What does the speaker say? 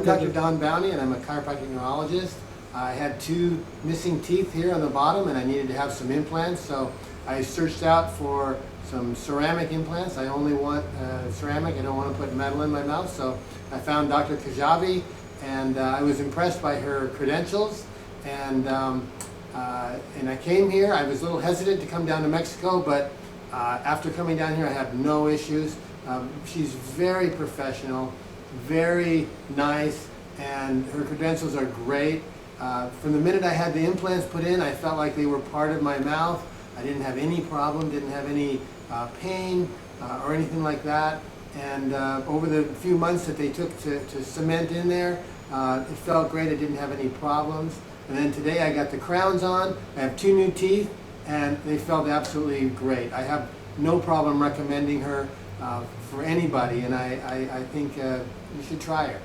I'm Dr. Don Bowney, and I'm a chiropractic neurologist. I had 2 missing teeth here on the bottom, and I needed to have some implants, so I searched out for some ceramic implants. I only want ceramic. I don't want to put metal in my mouth, so I found Dr. Khajavi, and I was impressed by her credentials. And I came here. I was a little hesitant to come down to Mexico, but after coming down here, I have no issues. She's very professional, very nice, and her credentials are great. From the minute I had the implants put in, I felt like they were part of my mouth. I didn't have any problem, didn't have any pain or anything like that. And over the few months that they took to cement in there, it felt great. I didn't have any problems. And then today I got the crowns on. I have 2 new teeth, and they felt absolutely great. I have no problem recommending her for anybody, and I think you should try her.